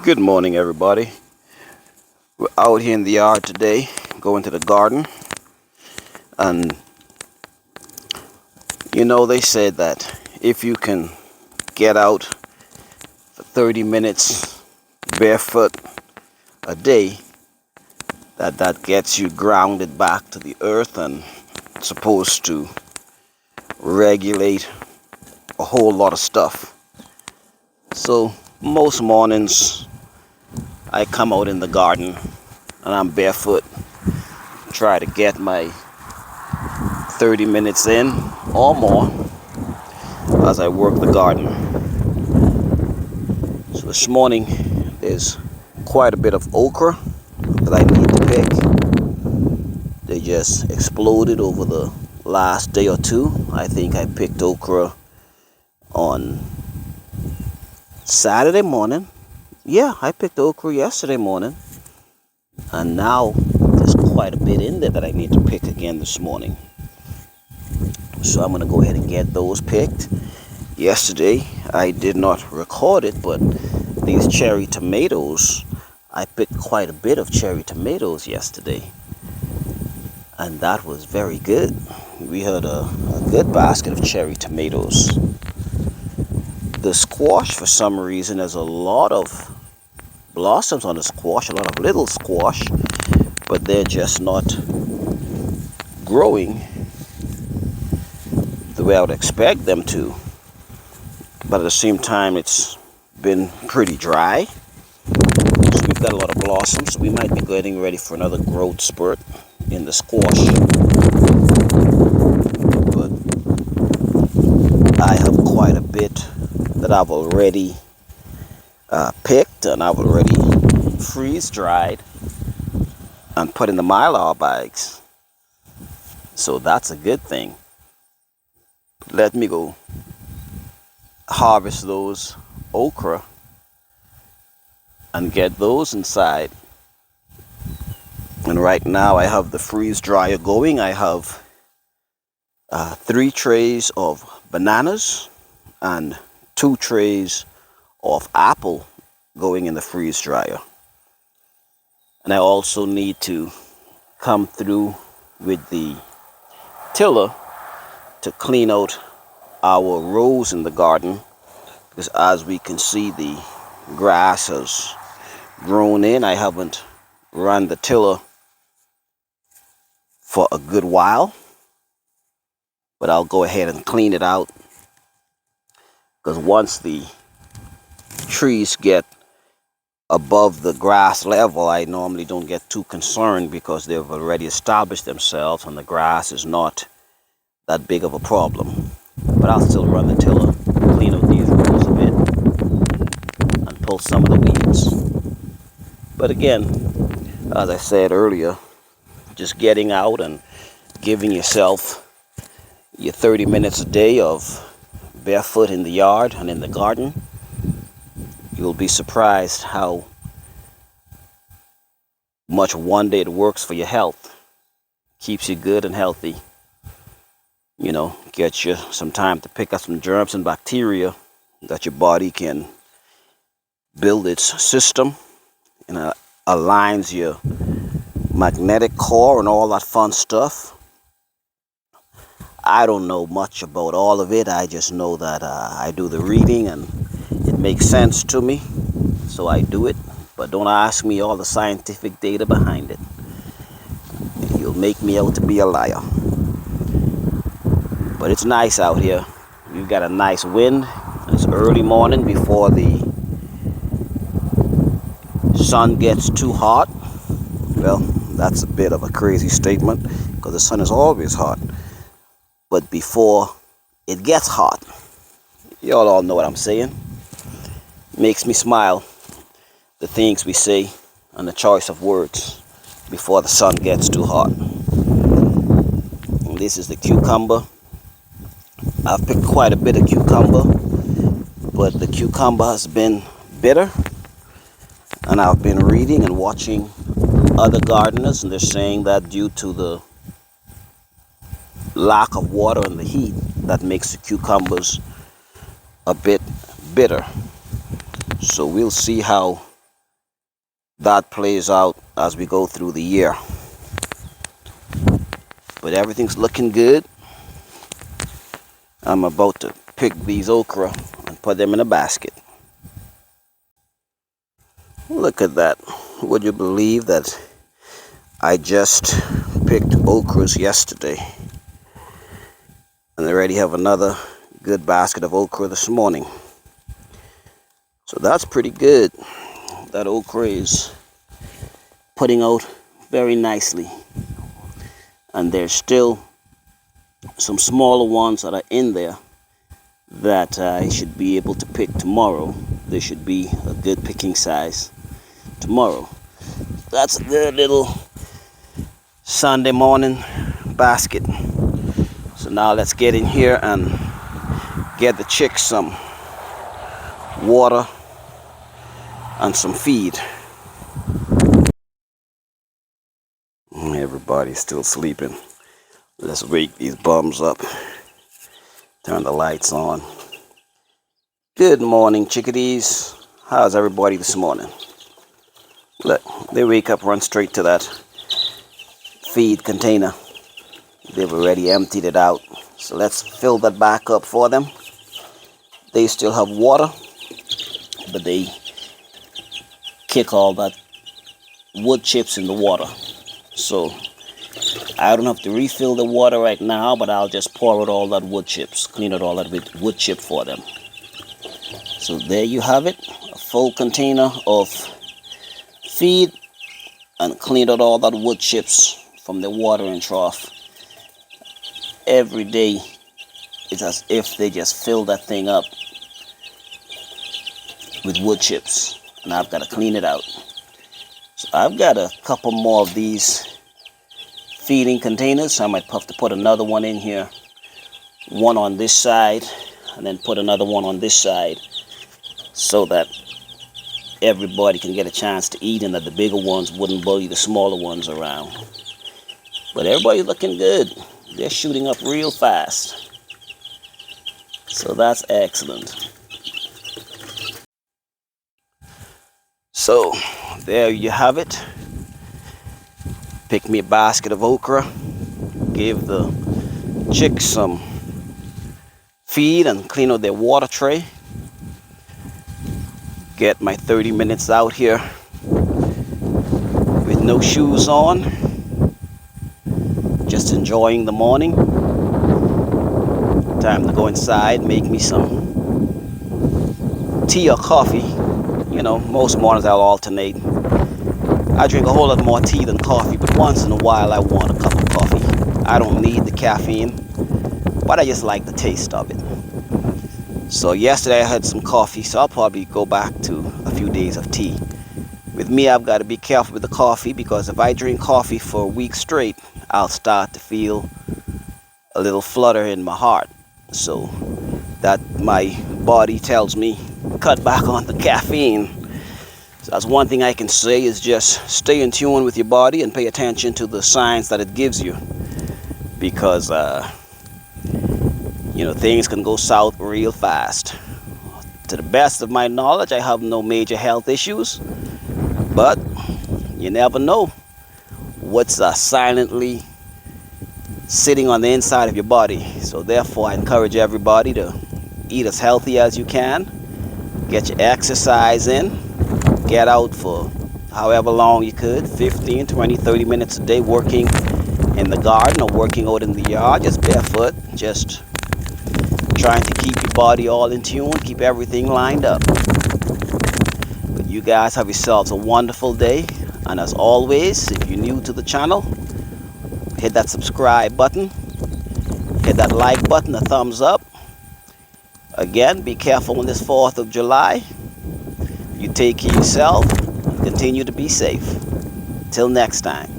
Good morning, everybody. We're out here in the yard today, going to the garden. And they said that if you can get out for 30 minutes barefoot a day, that gets you grounded back to the earth and supposed to regulate a whole lot of stuff. So most mornings I come out in the garden and I'm barefoot, try to get my 30 minutes in or more as I work the garden. So this morning there's quite a bit of okra that I need to pick. They just exploded over the last day or two. I think I picked okra on Saturday morning. Yeah, I picked okra yesterday morning. And now there's quite a bit in there that I need to pick again this morning. So I'm going to go ahead and get those picked. Yesterday I did not record it, but these cherry tomatoes, I picked quite a bit of cherry tomatoes yesterday. And that was very good. We had a good basket of cherry tomatoes. The squash, for some reason, there's a lot of blossoms on the squash, a lot of little squash, but they're just not growing the way I would expect them to. But at the same time, it's been pretty dry. So we've got a lot of blossoms, so we might be getting ready for another growth spurt in the squash. But I have quite a bit that I've already picked, and I've already freeze dried and put in the Mylar bags. So that's a good thing. Let me go harvest those okra and get those inside. And right now I have the freeze dryer going. I have 3 trays of bananas and 2 trays of apple going in the freeze dryer. And I also need to come through with the tiller to clean out our rows in the garden, because as we can see, the grass has grown in. I haven't run the tiller for a good while, but I'll go ahead and clean it out, because once the trees get above the grass level, I normally don't get too concerned because they've already established themselves and the grass is not that big of a problem. But I'll still run the tiller, clean out these rows a bit, and pull some of the weeds. But again, as I said earlier, just getting out and giving yourself your 30 minutes a day of barefoot in the yard and in the garden, you'll be surprised how much one day it works for your health. Keeps you good and healthy. Gets you some time to pick up some germs and bacteria that your body can build its system, and aligns your magnetic core and all that fun stuff. I don't know much about all of it. I just know that I do the reading and it makes sense to me, so I do it. But don't ask me all the scientific data behind it. You'll make me out to be a liar. But it's nice out here. We've got a nice wind. It's early morning before the sun gets too hot. Well, that's a bit of a crazy statement, because the sun is always hot. But before it gets hot. Y'all all know what I'm saying. Makes me smile, the things we say and the choice of words before the sun gets too hot. And this is the cucumber. I've picked quite a bit of cucumber, but the cucumber has been bitter. And I've been reading and watching other gardeners, and they're saying that due to the lack of water and the heat, that makes the cucumbers a bit bitter. So we'll see how that plays out as we go through the year. But everything's looking good. I'm about to pick these okra and put them in a basket. Look at that. Would you believe that I just picked okras yesterday and I already have another good basket of okra this morning? So that's pretty good. That okra is putting out very nicely. And there's still some smaller ones that are in there that I should be able to pick tomorrow. They should be a good picking size tomorrow. That's a good little Sunday morning basket. So now let's get in here and get the chicks some water and some feed. Everybody's still sleeping. Let's wake these bums up. Turn the lights on. Good morning, chickadees. How's everybody this morning? Look, they wake up, run straight to that feed container. They've already emptied it out. So let's fill that back up for them. They still have water, but they kick all that wood chips in the water. So I don't have to refill the water right now, but I'll just pour out all that wood chips, clean out all that wood chip for them. So there you have it, a full container of feed and cleaned out all that wood chips from the watering trough. Every day it's as if they just fill that thing up with wood chips, and I've got to clean it out. So I've got a couple more of these feeding containers. I might have to put another one in here, one on this side, and then put another one on this side, so that everybody can get a chance to eat and that the bigger ones wouldn't bully the smaller ones around. But everybody's looking good. They're shooting up real fast. So that's excellent. So there you have it. Pick me a basket of okra. Give the chicks some feed and clean out their water tray. Get my 30 minutes out here with no shoes on, just enjoying the morning. Time to go inside, make me some tea or coffee. You know, most mornings I'll alternate. I drink a whole lot more tea than coffee, but once in a while I want a cup of coffee. I don't need the caffeine, but I just like the taste of it. So yesterday I had some coffee, so I'll probably go back to a few days of tea. With me, I've got to be careful with the coffee, because if I drink coffee for a week straight, I'll start to feel a little flutter in my heart. So that my body tells me cut back on the caffeine. So that's one thing I can say, is just stay in tune with your body and pay attention to the signs that it gives you, because you know, things can go south real fast. To the best of my knowledge, I have no major health issues, but you never know what's silently sitting on the inside of your body. So therefore, I encourage everybody to eat as healthy as you can, get your exercise in, get out for however long you could, 15, 20, 30 minutes a day, working in the garden or working out in the yard, just barefoot, just trying to keep your body all in tune, keep everything lined up. But you guys have yourselves a wonderful day, and as always, if you're new to the channel, hit that subscribe button, hit that like button, a thumbs up. Again, be careful on this 4th of July. You take care of yourself and continue to be safe. Till next time.